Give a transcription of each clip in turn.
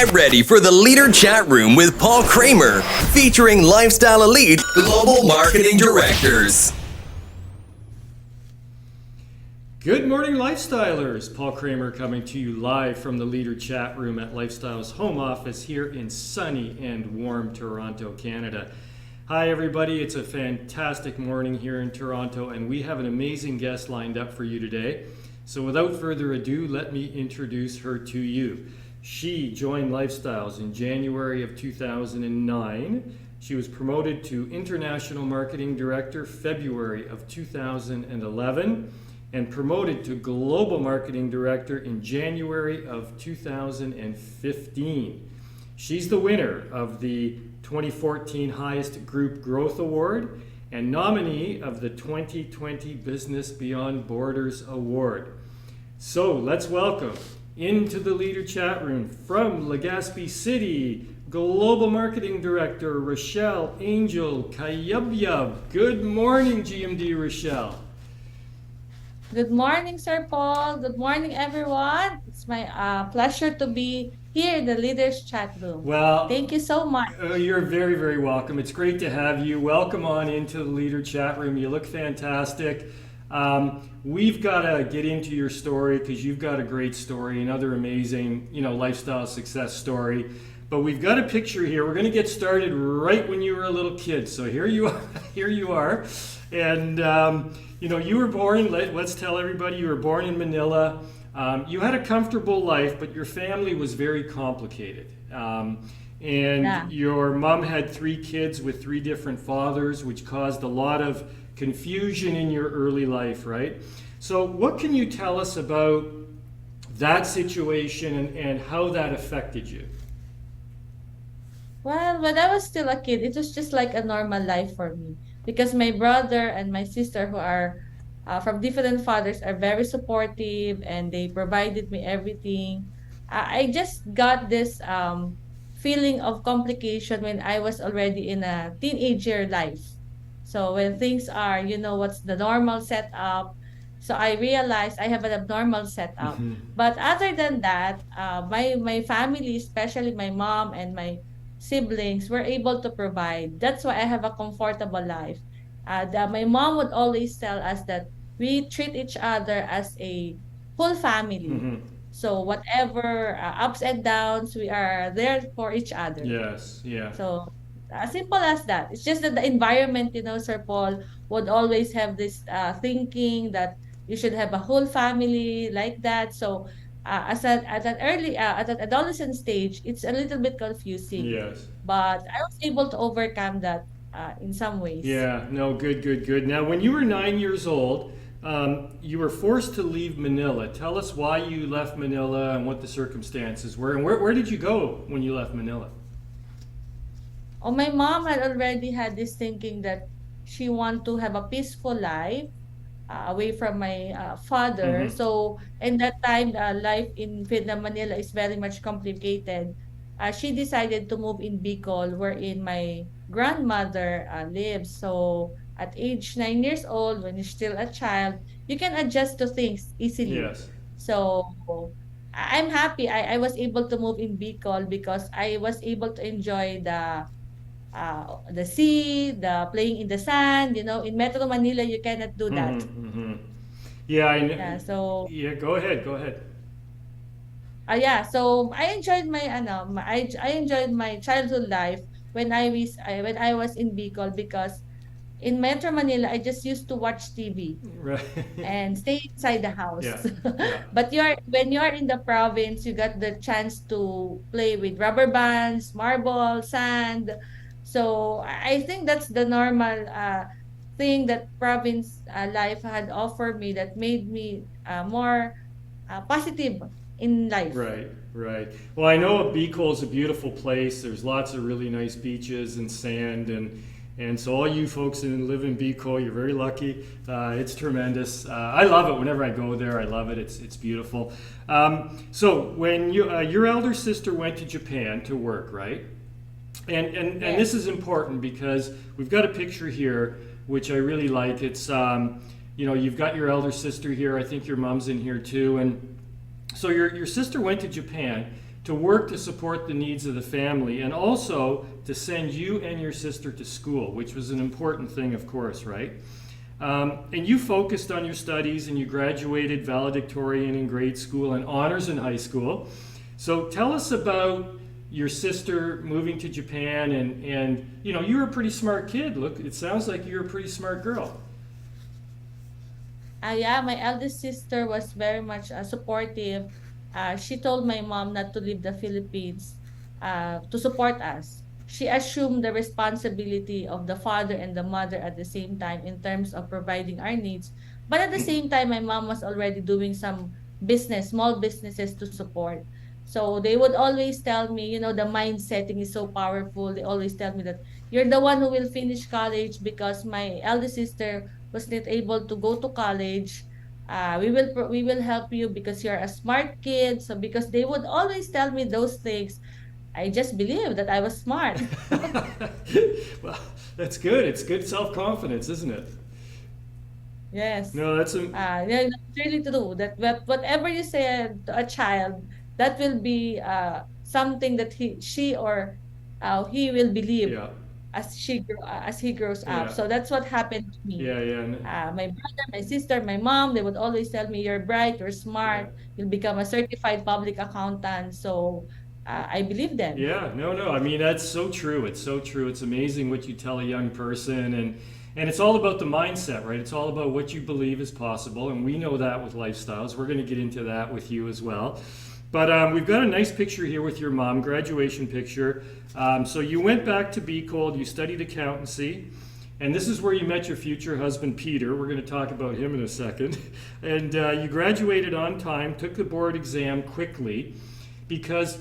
Get ready for the Leader Chat Room with Paul Kramer, featuring Lifestyle Elite Global Marketing Directors. Good morning, Lifestylers. Paul Kramer coming to you live from the Leader Chat Room at Lifestyle's home office here in sunny and warm Toronto, Canada. Hi, everybody. It's a fantastic morning here in Toronto, and we have an amazing guest lined up for you today. So without further ado, let me introduce her to you. She joined Lifestyles in January of 2009. She was promoted to International Marketing Director February of 2011 and promoted to Global Marketing Director in January of 2015. She's the winner of the 2014 Highest Group Growth Award and nominee of the 2020 Business Beyond Borders Award. So let's welcome into the Leader Chat Room from Legazpi City, Global Marketing Director Rochelle Angel Cayabyab. Good morning, GMD Rochelle. Good morning, Sir Paul. Good morning, everyone. It's my pleasure to be here in the Leaders Chat Room. Well, thank you so much. You're very, very welcome. It's great to have you. Welcome on into the Leader Chat Room. You look fantastic. We've got to get into your story because you've got a great story, another amazing, lifestyle success story. But we've got a picture here. We're going to get started right when you were a little kid. So here you are. Here you are. And, you were born, let's tell everybody, you were born in Manila. You had a comfortable life, but your family was very complicated. Your mom had 3 kids with 3 different fathers, which caused a lot of confusion in your early life, right? So what can you tell us about that situation and how that affected you? Well, when I was still a kid, it was just like a normal life for me because my brother and my sister, who are from different fathers, are very supportive and they provided me everything. I just got this feeling of complication when I was already in a teenager life. So when things are, what's the normal setup? So I realized I have an abnormal setup. Mm-hmm. But other than that, my family, especially my mom and my siblings, were able to provide. That's why I have a comfortable life. My mom would always tell us that we treat each other as a whole family. Mm-hmm. So whatever ups and downs, we are there for each other. Yes, yeah. So as simple as that. It's just that the environment, Sir Paul, would always have this thinking that you should have a whole family like that. So at an adolescent stage, it's a little bit confusing. Yes. But I was able to overcome that in some ways. Yeah, no, good, good, good. Now, when you were 9 years old, you were forced to leave Manila. Tell us why you left Manila and what the circumstances were. And where did you go when you left Manila? Oh, my mom had already had this thinking that she want to have a peaceful life away from my father. Mm-hmm. So, in that time, life in Vietnam, Manila is very much complicated. She decided to move in Bicol, wherein my grandmother lives. So, at age 9 years old, when you're still a child, you can adjust to things easily. Yes. So, I'm happy I was able to move in Bicol because I was able to enjoy the sea, the playing in the sand. In Metro Manila, you cannot do that. Mm-hmm, mm-hmm. Yeah, I know. Yeah, so Yeah, go ahead, go ahead. yeah, so I enjoyed I enjoyed my childhood life when I was in Bicol because in Metro Manila I just used to watch TV Right. and stay inside the house. Yeah, yeah. But when you're in the province, you got the chance to play with rubber bands, marble, sand. So I think that's the normal thing that province life had offered me that made me more positive in life. Right, right. Well, I know Bicol is a beautiful place. There's lots of really nice beaches and sand, and so all you folks that live in Bicol, you're very lucky. It's tremendous. I love it. Whenever I go there, I love it. It's beautiful. So when your elder sister went to Japan to work, right? And Yes. this is important because we've got a picture here which I really like. It's you've got your elder sister here. I think your mom's in here too, and so your sister went to Japan to work to support the needs of the family and also to send you and your sister to school, which was an important thing, of course, right? And you focused on your studies and you graduated valedictorian in grade school and honors in high school. So tell us about your sister moving to Japan and you know, you're a pretty smart kid. Look, it sounds like you're a pretty smart girl. Yeah, my eldest sister was very much supportive. She told my mom not to leave the Philippines to support us. She assumed the responsibility of the father and the mother at the same time in terms of providing our needs. But at the same time, my mom was already doing some business, small businesses to support. So they would always tell me, you know, the mind setting is so powerful. They always tell me that you're the one who will finish college because my eldest sister was not able to go to college. We will help you because you're a smart kid. So because they would always tell me those things, I just believed that I was smart. Well, that's good. It's good self-confidence, isn't it? Yes. No, that's a Yeah, that's really true. That whatever you say to a child, that will be something that she or he will believe yeah, as he grows up. yeah, So that's what happened to me. yeah, yeah, My brother, my sister, my mom, they would always tell me, "You're bright, you're yeah. smart, you'll become a certified public accountant." So I believe them. Yeah, no, no. I mean, that's so true. It's so true. It's amazing what you tell a young person, and it's all about the mindset, right? It's all about what you believe is possible, and we know that with lifestyles. We're going to get into that with you as well. But we've got a nice picture here with your mom, graduation picture. So you went back to Be Cold, you studied accountancy, and this is where you met your future husband, Peter. We're going to talk about him in a second. And you graduated on time, took the board exam quickly, because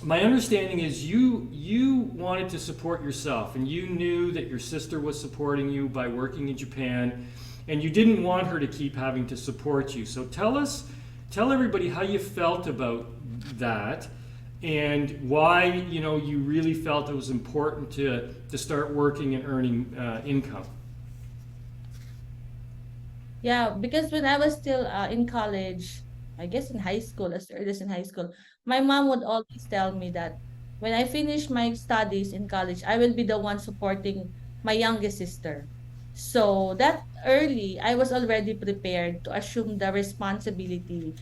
my understanding is you wanted to support yourself, and you knew that your sister was supporting you by working in Japan, and you didn't want her to keep having to support you. So tell everybody how you felt about that, and why you really felt it was important to start working and earning income. Yeah, because when I was still in college, I guess in high school, as early as in high school, my mom would always tell me that when I finish my studies in college, I will be the one supporting my youngest sister. So that early, I was already prepared to assume the responsibility,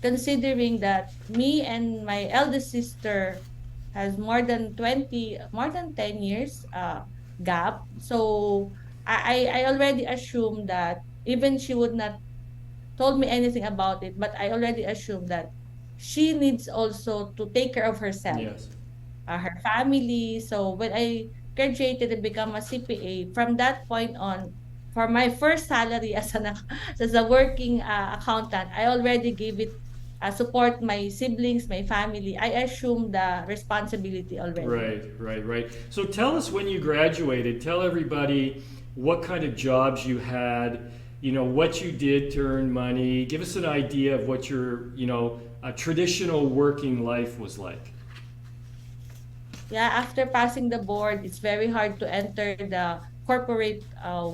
considering that me and my eldest sister has more than 10 years gap. So I already assumed that even she would not told me anything about it, but I already assumed that she needs also to take care of herself, Yes. her family. So when I graduated and become a CPA, from that point on, for my first salary as a working accountant, I already gave it support my siblings, my family. I assume the responsibility already. Right, right, right. So tell us when you graduated, tell everybody what kind of jobs you had, what you did to earn money. Give us an idea of what your, a traditional working life was like. Yeah, after passing the board, it's very hard to enter the corporate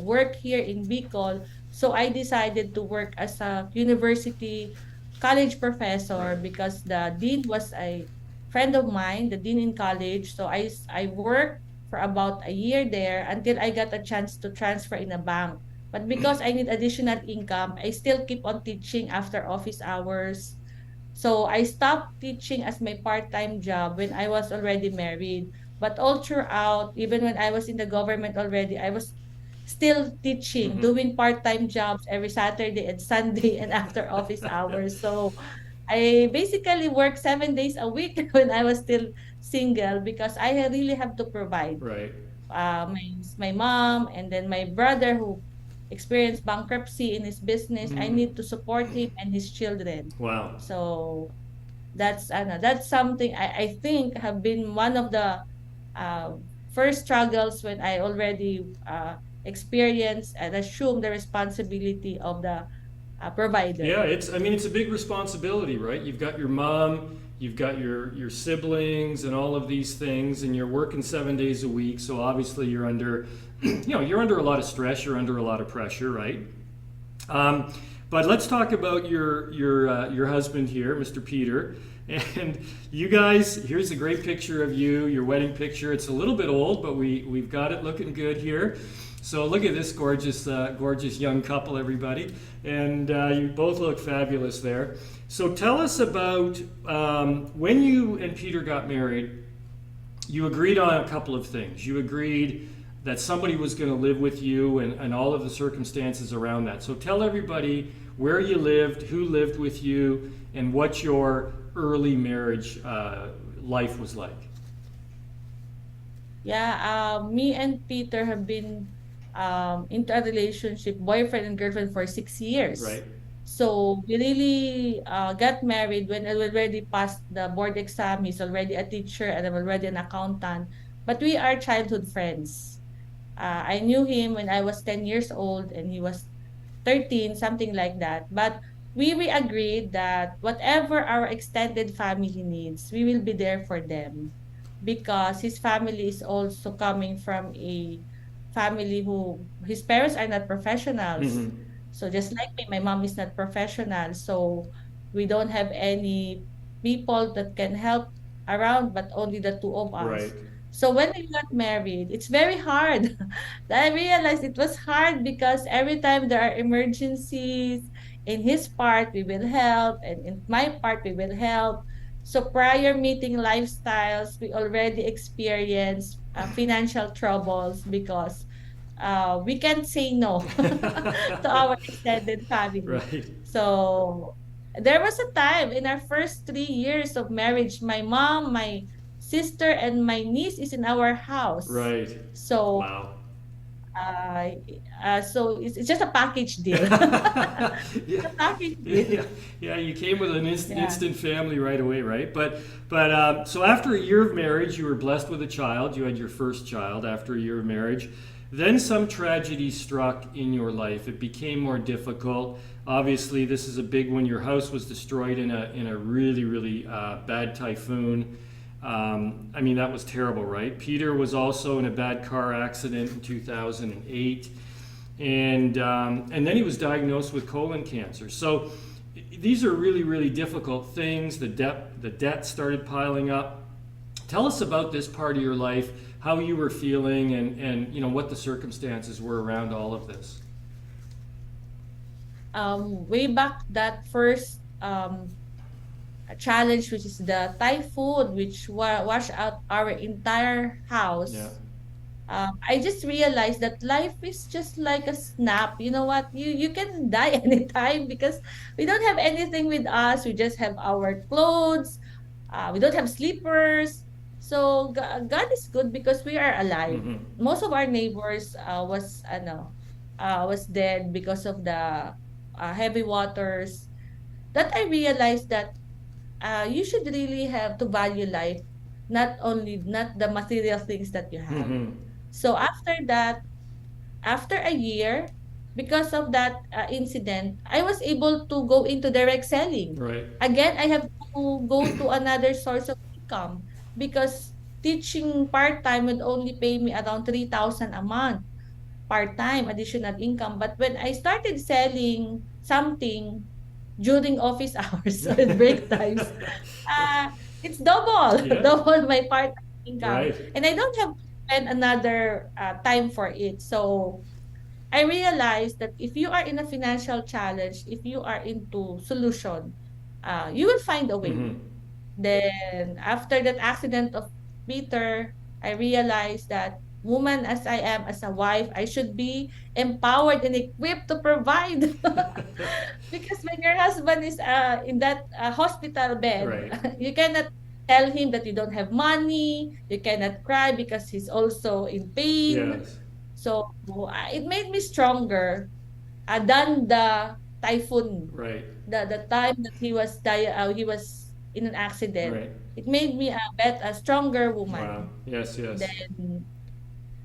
work here in Bicol. So I decided to work as a university college professor Right. because the dean was a friend of mine, the dean in college. So I worked for about a year there until I got a chance to transfer in a bank. But because I need additional income, I still keep on teaching after office hours. So I stopped teaching as my part-time job when I was already married. But all throughout, even when I was in the government already, I was still teaching, Hmm. doing part-time jobs every Saturday and Sunday and after office hours. So I basically worked 7 days a week when I was still single because I really have to provide Right. my mom and then my brother who experienced bankruptcy in his business. I Mm. need to support him and his children. Wow. So that's something I think have been one of the uh, first struggles when I already experienced and assume the responsibility of the provider. Yeah, I mean, it's a big responsibility, right? You've got your mom, you've got your siblings and all of these things, and you're working 7 days a week. So obviously you're under, you're under a lot of stress, you're under a lot of pressure, right? But let's talk about your husband here, Mr. Peter. And you guys, here's a great picture of you, your wedding picture. It's a little bit old, but we've got it looking good here. So look at this gorgeous, gorgeous young couple, everybody. And you both look fabulous there. So tell us about when you and Peter got married. You agreed on a couple of things. You agreed that somebody was going to live with you and all of the circumstances around that. So tell everybody where you lived, who lived with you, and what your early marriage life was like. Yeah, me and Peter have been into a relationship, boyfriend and girlfriend, for 6 years. Right? So we really got married when I already passed the board exam. He's already a teacher and I'm already an accountant. But we are childhood friends. I knew him when I was 10 years old and he was 13, something like that. But we agreed that whatever our extended family needs, we will be there for them because his family is also coming from a family who his parents are not professionals. Mm-hmm. So just like me, my mom is not professional. So we don't have any people that can help around, but only the two of Right. us. So when we got married, it's very hard. I realized it was hard because every time there are emergencies, in his part we will help, and in my part we will help. So prior meeting lifestyles, we already experienced financial troubles because we can't say no to our extended family. Right. So there was a time in our first 3 years of marriage, my mom, my sister, and my niece is in our house. Right. So Wow. uh, so it's just a package deal. Yeah. A package deal. Yeah, yeah, you came with an Yeah. instant family right away, right? But so after a year of marriage, you were blessed with a child. You had your first child after a year of marriage. Then some tragedy struck in your life. It became more difficult. Obviously, this is a big one. Your house was destroyed in a really really bad typhoon. I mean, that was terrible, right? Peter was also in a bad car accident in 2008, and then he was diagnosed with colon cancer. So these are really really difficult things. The debt started piling up. Tell us about this part of your life, how you were feeling, and what the circumstances were around all of this. Way back that first challenge, which is the typhoon, which washed out our entire Yeah. house. I just realized that life is just like a snap. You know what? You can die anytime because we don't have anything with us. We just have our clothes. We don't have sleepers. So God is good because we are alive. Hmm. Most of our neighbors was dead because of the heavy waters. That I realized that you should really have to value life, not the material things that you have. Hmm. So after that, after a year, because of that incident, I was able to go into direct selling. Right. Again, I have to go to another source of income because teaching part-time would only pay me around 3,000 a month part-time additional income. But when I started selling something during office hours and break times, uh, it's double, Yeah. double my part-time income. Right. And I don't have to spend another time for it. So I realized that if you are in a financial challenge, if you are into solution, you will find a way. Hmm. Then after that accident of Peter, I realized that woman as I am as a wife, I should be empowered and equipped to provide. Because when your husband is in that hospital bed, Right. you cannot tell him that you don't have money, you cannot cry because he's also in pain. Yes. So it made me stronger than the typhoon, Right. the time that he was in an accident. Right. It made me a stronger Wow. woman. Yes. Yes. Then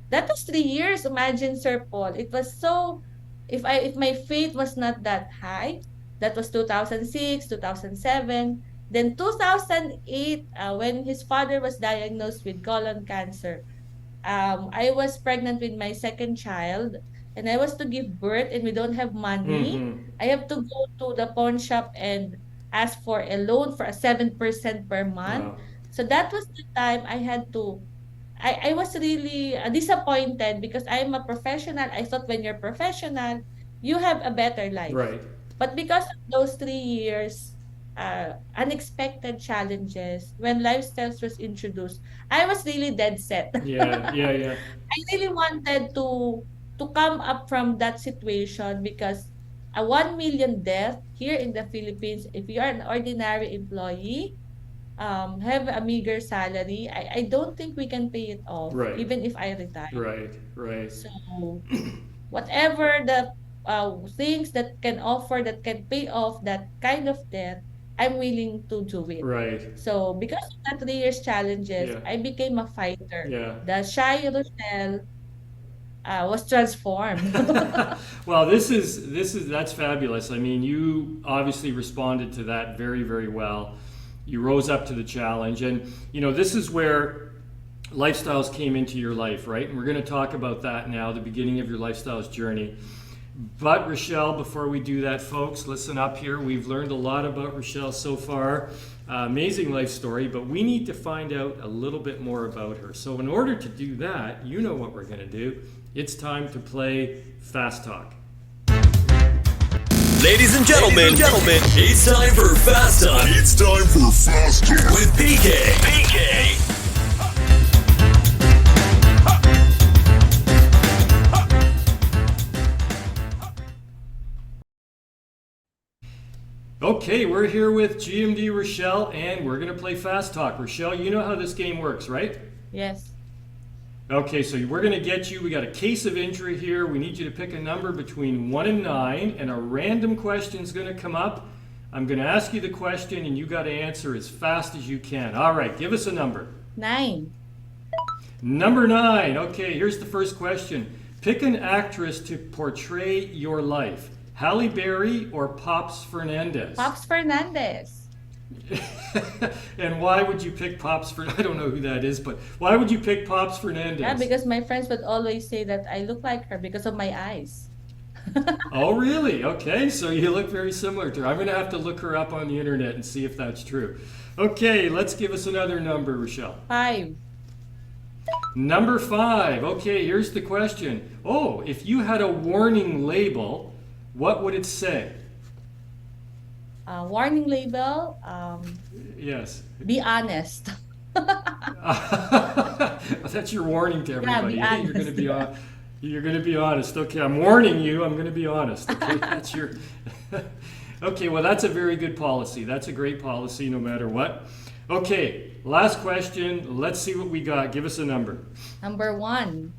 that was 3 years. Imagine, Sir Paul. It was so. If my faith was not that high, that was 2006, 2007. Then 2008, when his father was diagnosed with colon cancer, I was pregnant with my second child, and I was to give birth, and we don't have money. Hmm. I have to go to the pawn shop and ask for a loan for a 7% per month. Wow. So that was the time I had to I was really disappointed because I'm a professional. I thought when you're professional, you have a better life. Right. But because of those 3 years, unexpected challenges, when lifestyles was introduced, I was really dead set. Yeah, yeah, yeah. I really wanted to come up from that situation because a 1 million death here in the Philippines, if you are an ordinary employee, have a meager salary, I don't think we can pay it off, Right, even if I retire. right, right, So whatever the things that can offer that can pay off that kind of debt, I'm willing to do it. right. So because of that 3 years challenges, Yeah, I became a fighter. yeah. The shy Rochelle was transformed. Well, this is that's fabulous. I mean, you obviously responded to that very, very well. You rose up to the challenge, and this is where lifestyles came into your life, right? And we're going to talk about that now, the beginning of your lifestyles journey. But Rochelle, before we do that, folks, listen up here. We've learned a lot about Rochelle so far. Amazing life story, but we need to find out a little bit more about her. So, in order to do that, you know what we're going to do. It's time to play Fast Talk. Ladies and gentlemen, it's time for Fast Talk. It's time for Fast Talk with PK. Okay, we're here with GMD Rochelle, and we're going to play Fast Talk. Rochelle, you know how this game works, right? Yes. Okay, so we're going to get you. We got a case of injury here. We need you to pick a number between 1 and 9, and a random question is going to come up. I'm going to ask you the question, and you got to answer as fast as you can. All right, give us a number. 9. Number 9. Okay, here's the first question. Pick an actress to portray your life. Halle Berry or Pops Fernandez? Pops Fernandez. And why would you pick Pops Fernandez? I don't know who that is, but why would you pick Pops Fernandez? Yeah, because my friends would always say that I look like her because of my eyes. Oh, really? Okay, so you look very similar to her. I'm going to have to look her up on the internet and see if that's true. Okay, let's give us another number, Rochelle. 5. Number 5. Okay, here's the question. Oh, if you had a warning label, what would it say? Warning label, Yes. be honest. That's your warning to everybody. be Hey, honest. You're going to be honest. Okay, I'm warning you. I'm going to be honest. Okay, that's your. Okay, well, that's a very good policy. That's a great policy, no matter what. Okay, last question. Let's see what we got. Give us a number. Number 1.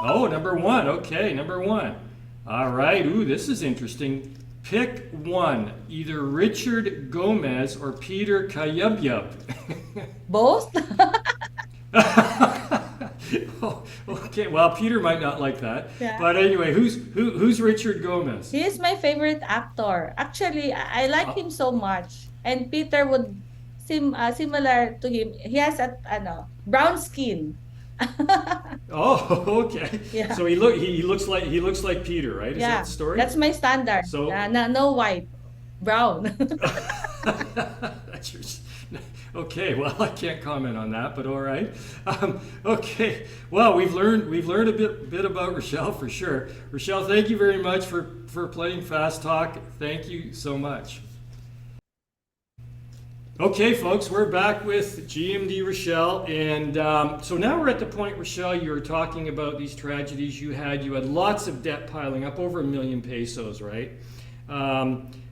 Oh, number 1. Okay, number 1. All right. Ooh, this is interesting. Pick one, either Richard Gomez or Peter Cayabyab. Both? Oh, okay, well, Peter might not like that. Yeah. But anyway, who's Richard Gomez? He is my favorite actor. Actually, I like him so much. And Peter would seem similar to him. He has a brown skin. Oh, okay. Yeah. So he looks like Peter, right? Is Yeah, that the story? that's my standard. So- No white, brown. That's your. Okay, well, I can't comment on that, but all right. Okay, well, we've learned a bit about Rochelle for sure. Rochelle, thank you very much for playing Fast Talk. Thank you so much. Okay, folks, we're back with GMD Rochelle, and so now we're at the point, Rochelle, you were talking about these tragedies you had. You had lots of debt piling up, over 1 million pesos, right?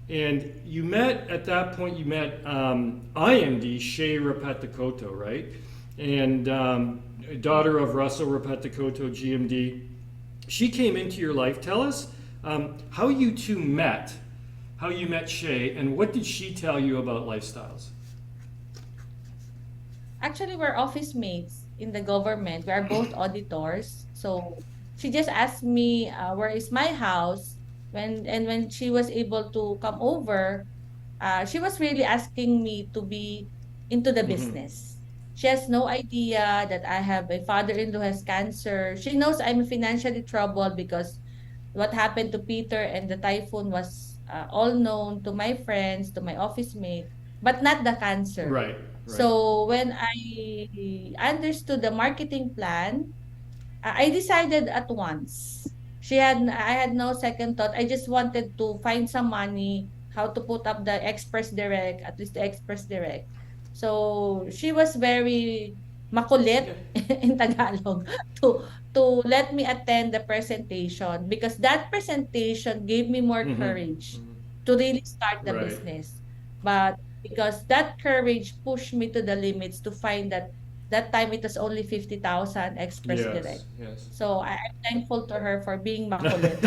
And you met, at that point, IMD, Shea Repeticoto, right? And daughter of Russell Repeticoto, GMD. She came into your life. Tell us how you two met, how you met Shea, and what did she tell you about lifestyles? Actually, we're office mates in the government. We are both auditors. So she just asked me where is my house. When she was able to come over, she was really asking me to be into the business. She has no idea that I have a father-in-law who has cancer. She knows I'm financially troubled because what happened to Peter and the typhoon was all known to my friends, to my office mate, but not the cancer. Right. Right. So when I understood the marketing plan, I decided at once. I had no second thought. I just wanted to find some money, how to put up the Express Direct, at least the Express Direct. So she was very makulit Yeah. in Tagalog to let me attend the presentation because that presentation gave me more Mm-hmm. courage Hmm. to really start the Right. business. But because that courage pushed me to the limits to find that time it was only 50,000 Express Yes. Direct. Yes. So I'm thankful to her for being makulit.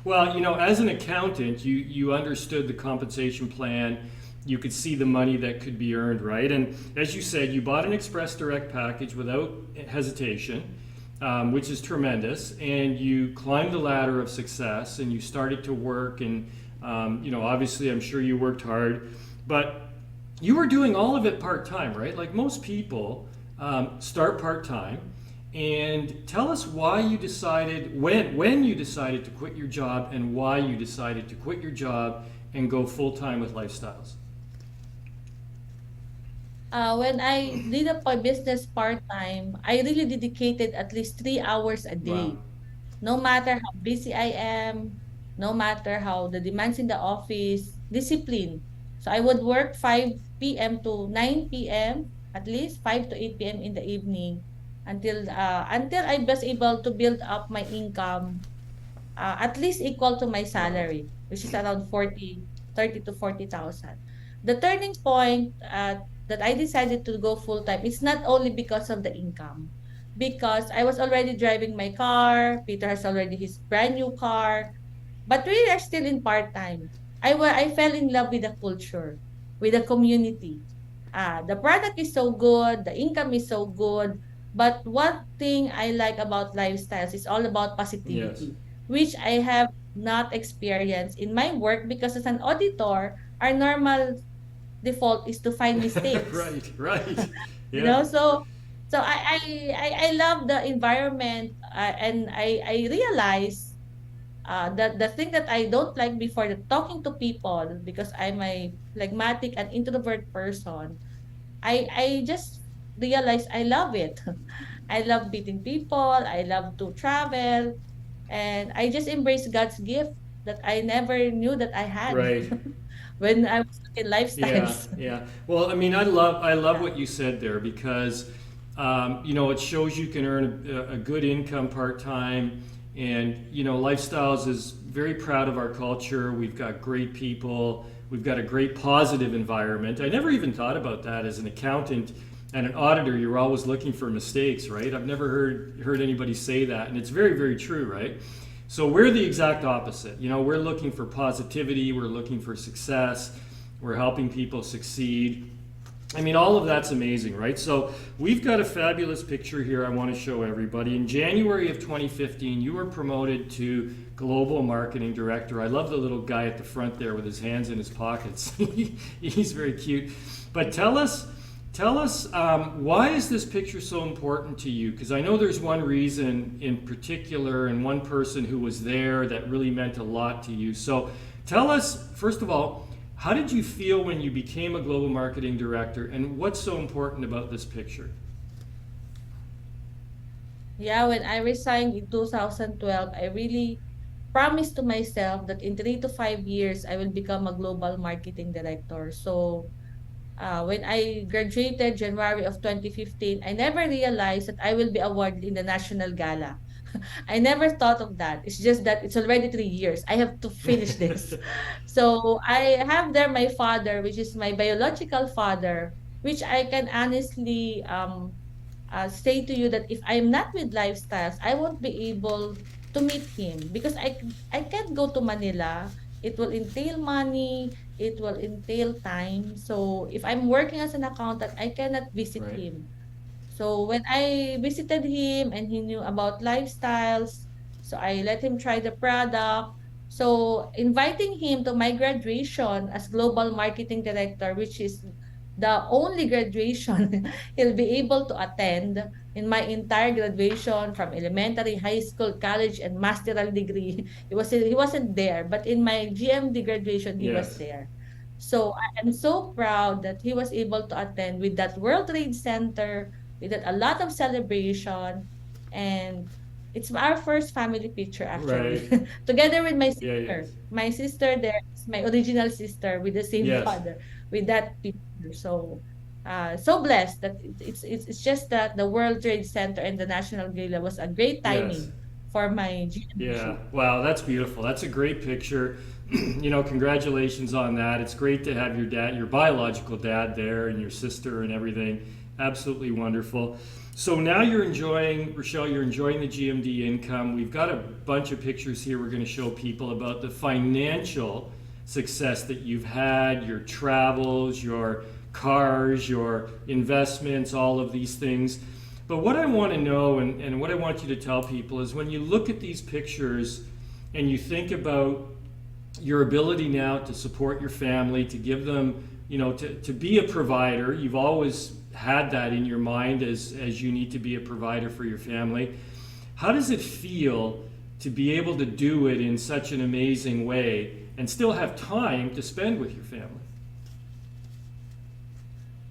Well, as an accountant, you understood the compensation plan. You could see the money that could be earned, right? And as you said, you bought an Express Direct package without hesitation, which is tremendous. And you climbed the ladder of success, and you started to work. And obviously, I'm sure you worked hard, but you were doing all of it part time, right? Like most people start part time. And tell us why you decided when you decided to quit your job and why you decided to quit your job and go full time with Lifestyles. When I did my business part-time, I really dedicated at least 3 hours a Wow. day. No matter how busy I am, no matter how the demands in the office, discipline. So I would work 5 p.m. to 9 p.m., at least 5 to 8 p.m. in the evening until I was able to build up my income at least equal to my Wow. salary, which is around 30 to 40,000. The turning point that I decided to go full time is not only because of the income, because I was already driving my car. Peter has already his brand new car, but we are still in part time. I fell in love with the culture, with the community. The product is so good, the income is so good, but one thing I like about lifestyles is all about Yes. positivity, which I have not experienced in my work because as an auditor, our normal default is to find mistakes. Right. Right. You Yeah. know, so I love the environment and I realize that the thing that I don't like before the talking to people because I'm a phlegmatic and introvert person, I just realized I love it. I love meeting people, I love to travel, and I just embrace God's gift that I never knew that I had Right. when I was in Yeah, lifestyles. yeah. Well, I mean, I love Yeah. what you said there because it shows you can earn a good income part time, and Lifestyles is very proud of our culture. We've got great people. We've got a great positive environment. I never even thought about that as an accountant and an auditor. You're always looking for mistakes, right? I've never heard anybody say that, and it's very, very true, right? So we're the exact opposite. We're looking for positivity. We're looking for success. We're helping people succeed. I mean, all of that's amazing, right? So we've got a fabulous picture here I want to show everybody. In January of 2015, you were promoted to Global Marketing Director. I love the little guy at the front there with his hands in his pockets. He's very cute. But tell us, why is this picture so important to you? Because I know there's one reason in particular and one person who was there that really meant a lot to you. So tell us, first of all, how did you feel when you became a global marketing director, and what's so important about this picture? Yeah, when I resigned in 2012, I really promised to myself that in 3 to 5 years, I will become a global marketing director. So when I graduated January of 2015, I never realized that I will be awarded in the national gala. I never thought of that. It's just that it's already 3 years. I have to finish this. So I have there my father, which is my biological father, which I can honestly say to you that if I'm not with lifestyles, I won't be able to meet him because I can't go to Manila. It will entail money, it will entail time. So if I'm working as an accountant, I cannot visit Right. him. So when I visited him and he knew about lifestyles, so I let him try the product. So inviting him to my graduation as global marketing director, which is the only graduation he'll be able to attend in my entire graduation from elementary, high school, college, and masteral degree. He wasn't there, but in my GMD graduation, he was Yes. there. So I am so proud that he was able to attend with that World Trade Center, with that, a lot of celebration, and it's our first family picture actually, Right. together with my Yeah. Yes. sister. My sister there is my original sister with the same Yes. father with that picture. So, so blessed that it's just that the World Trade Center and the National Gala was a great Yes. timing for my Yeah. GMC. Wow, that's beautiful. That's a great picture. Congratulations on that. It's great to have your dad, your biological dad there, and your sister and everything. Absolutely wonderful. So now you're enjoying, Rochelle, you're enjoying the GMD income. We've got a bunch of pictures here we're going to show people about the financial success that you've had, your travels, your cars, your investments, all of these things. But what I want to know and what I want you to tell people is when you look at these pictures and you think about your ability now to support your family, to give them, to be a provider, you've always had that in your mind as you need to be a provider for your family. How does it feel to be able to do it in such an amazing way and still have time to spend with your family?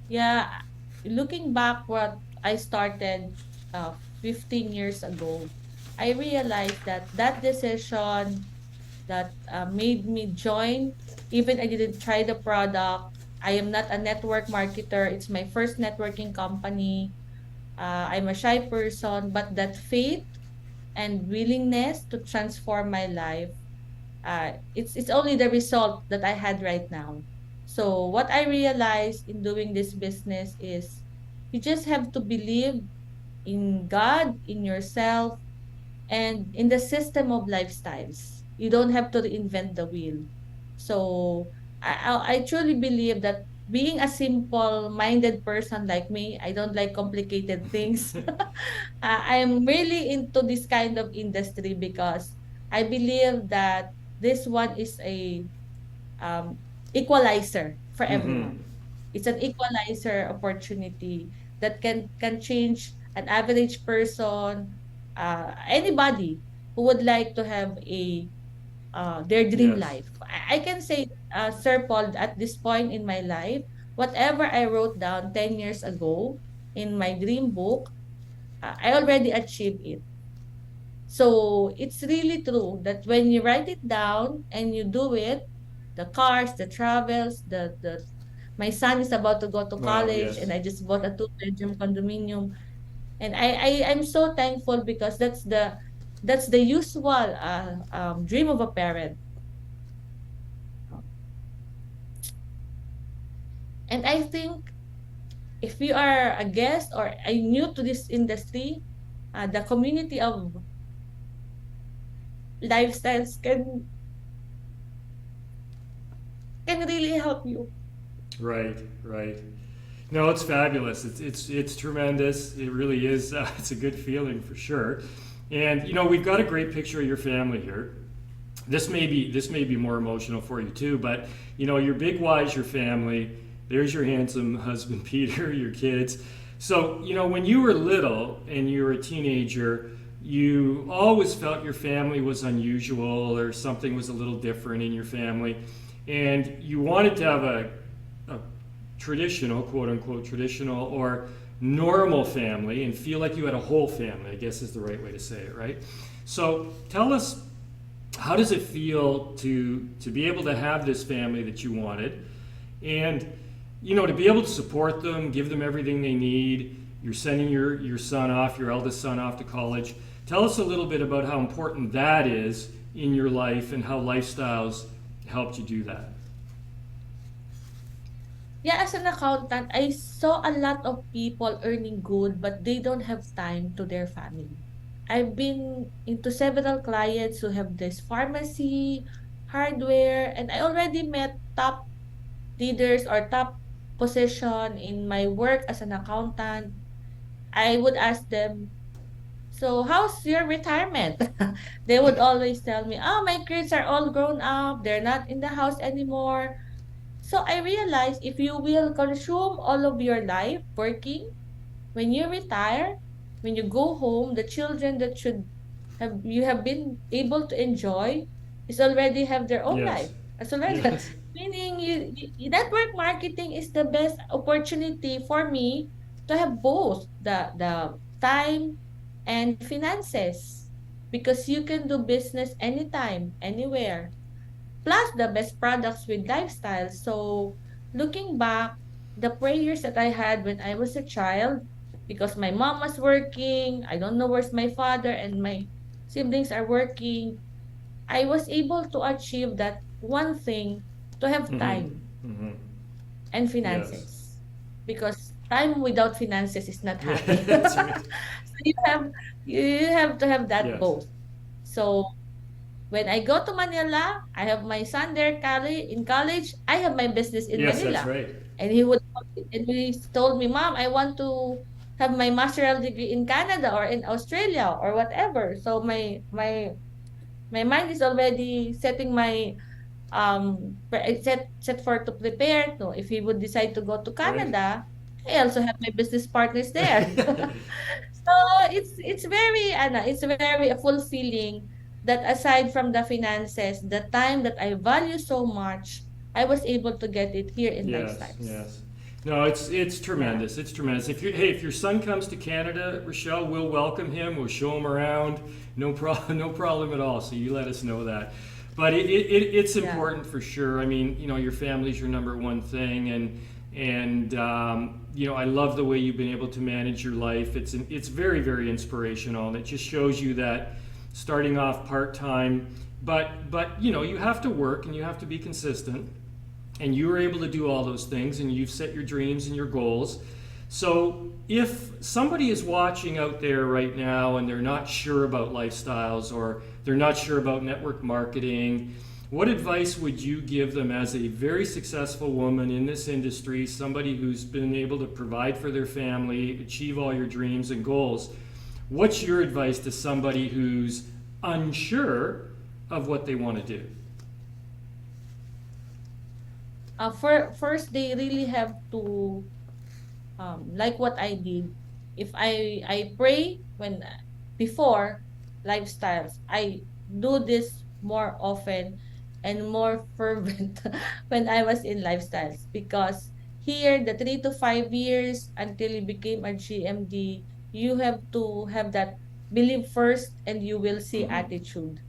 Yeah, looking back what I started 15 years ago, I realized that that decision that made me join, even I didn't try the product. I am not a network marketer. It's my first networking company. I'm a shy person, but that faith and willingness to transform my life, it's only the result that I had right now. So what I realized in doing this business is you just have to believe in God, in yourself, and in the system of lifestyles. You don't have to reinvent the wheel. So I truly believe that being a simple-minded person like me, I don't like complicated things. I'm really into this kind of industry because I believe that this one is a um, equalizer for Mm-hmm. everyone. It's an equalizer opportunity that can change an average person, anybody who would like to have a their dream Yes. life. I can say, Sir Paul, at this point in my life, whatever I wrote down 10 years ago in my dream book, I already achieved it. So it's really true that when you write it down and you do it, the cars, the travels, the my son is about to go to Wow. college and Yes. I just bought a two-bedroom condominium. And I'm so thankful because that's the usual dream of a parent. And I think if you are a guest or a new to this industry, the community of lifestyles can really help you. Right. Right. No, it's fabulous. It's tremendous. It really is. It's a good feeling for sure. And we've got a great picture of your family here. This may be more emotional for you too, but your big wise, your family. There's your handsome husband Peter, your kids. So when you were little and you were a teenager, you always felt your family was unusual or something was a little different in your family, and you wanted to have a traditional, quote unquote, traditional or normal family and feel like you had a whole family, I guess is the right way to say it, right? So tell us, how does it feel to be able to have this family that you wanted and to be able to support them, give them everything they need? You're sending your son off, your eldest son off to college. Tell us a little bit about how important that is in your life and how lifestyles helped you do that. Yeah, as an accountant, I saw a lot of people earning good, but they don't have time to their family. I've been into several clients who have this pharmacy, hardware, and I already met top leaders or top position in my work as an accountant. I would ask them, so how's your retirement? They would always tell me, oh, my kids are all grown up. They're not in the house anymore. So I realized if you will consume all of your life working, when you retire, when you go home, the children that should have you have been able to enjoy is already have their own life. Yes. It's already Yes. meaning network marketing is the best opportunity for me to have both the time and finances because you can do business anytime, anywhere plus the best products with lifestyle. So looking back, the prayers that I had when I was a child, because my mom was working, I don't know where's my father and my siblings are working, I was able to achieve that one thing to have Mm-hmm. time Mm-hmm. and Yes. finances. Because time without finances is not Yeah, happy. that's right. So you have to have that Yes. both. So when I go to Manila, I have my son there in college. I have my business in Yes, that's Manila. right. And he told me, Mom, I want to have my master's degree in Canada or in Australia or whatever. So my mind is already setting my set for to prepare. No, if he would decide to go to Right. Canada, I also have my business partners there. So it's very fulfilling that aside from the finances, the time that I value so much, I was able to get it here in Yes, Lifestyles. yes. No, it's Yeah. tremendous. It's tremendous. If your son comes to Canada, Rochelle, we'll welcome him. We'll show him around. No problem, no problem at all. So you let us know that. But it's Yeah. important for sure. I mean, your family's your number one thing, and I love the way you've been able to manage your life. It's very very inspirational, and it just shows you that starting off part time, but you have to work and you have to be consistent and you were able to do all those things and you've set your dreams and your goals. So if somebody is watching out there right now and they're not sure about lifestyles or they're not sure about network marketing, what advice would you give them as a very successful woman in this industry, somebody who's been able to provide for their family, achieve all your dreams and goals? What's your advice to somebody who's unsure of what they want to do? First, they really have to like what I did. If I pray when before Lifestyles, I do this more often and more fervent when I was in Lifestyles because here the 3 to 5 years until you became a GMD, you have to have that believe first and you will see Mm-hmm. attitude.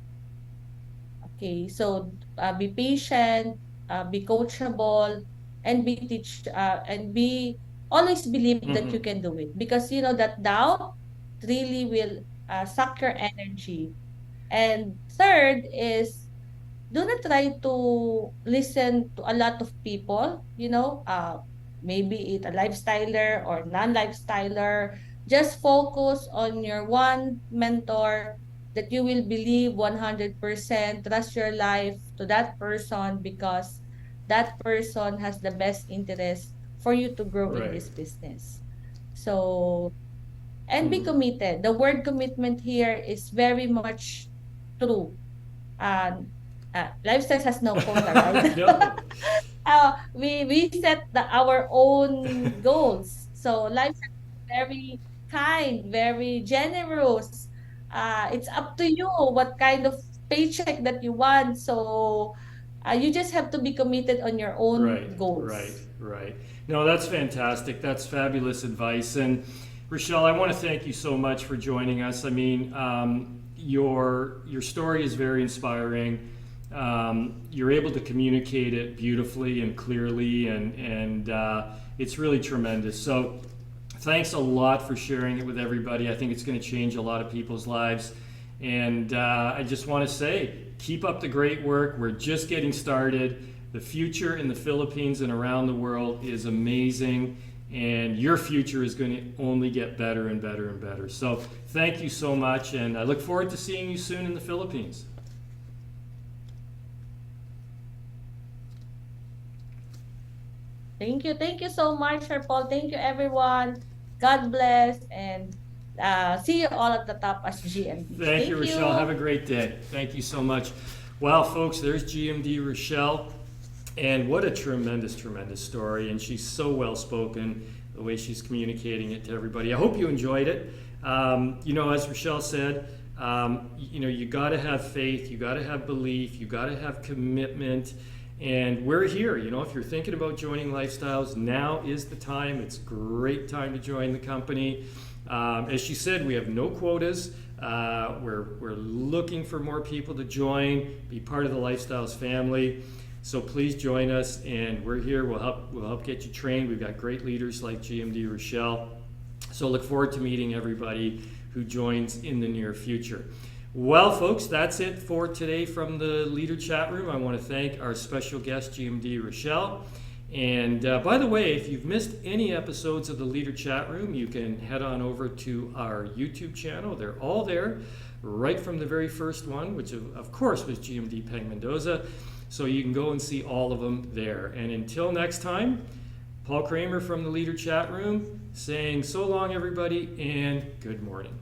Okay, so be patient, be coachable, and be always believe that you Mm-hmm. can do it because you know that doubt really will suck your energy. And third is do not try to listen to a lot of people, maybe it a lifestyler or non-lifestyler. Just focus on your one mentor that you will believe 100%, trust your life to that person because that person has the best interest for you to grow in Right. this business. So, and be Mm-hmm. committed. The word commitment here is very much true. Lifestyles has no quota, right? No. We set our own goals. So lifestyle is very kind, very generous. It's up to you what kind of paycheck that you want. So you just have to be committed on your own Right, right, goals. right. No, that's fantastic. That's fabulous advice. And Rochelle, I want to thank you so much for joining us. I mean, your story is very inspiring. You're able to communicate it beautifully and clearly, and it's really tremendous. So, thanks a lot for sharing it with everybody. I think it's going to change a lot of people's lives. And I just want to say, keep up the great work. We're just getting started. The future in the Philippines and around the world is amazing, and your future is going to only get better and better and better. So thank you so much, and I look forward to seeing you soon in the Philippines. Thank you. Thank you so much, Sir Paul. Thank you, everyone. God bless. And see you all at the top as GMDs. Thank you, Thank Rochelle. Have you. a great day. Thank you so much. Well, folks, there's GMD Rochelle. And what a tremendous, tremendous story. And she's so well spoken, the way she's communicating it to everybody. I hope you enjoyed it. As Rochelle said, you got to have faith, you got to have belief, you got to have commitment. And we're here. If you're thinking about joining Lifestyles, now is the time. It's a great time to join the company. As she said, we have no quotas. We're looking for more people to join, be part of the Lifestyles family. So please join us, and we're here. We'll help get you trained. We've got great leaders like GMD Rochelle. So look forward to meeting everybody who joins in the near future. Well, folks, that's it for today from the Leader Chat Room. I want to thank our special guest, GMD Rochelle. And by the way, if you've missed any episodes of the Leader Chat Room, you can head on over to our YouTube channel. They're all there, right from the very first one, which of course was GMD Peng Mendoza. So you can go and see all of them there. And until next time, Paul Kramer from the Leader Chat Room saying so long, everybody, and good morning.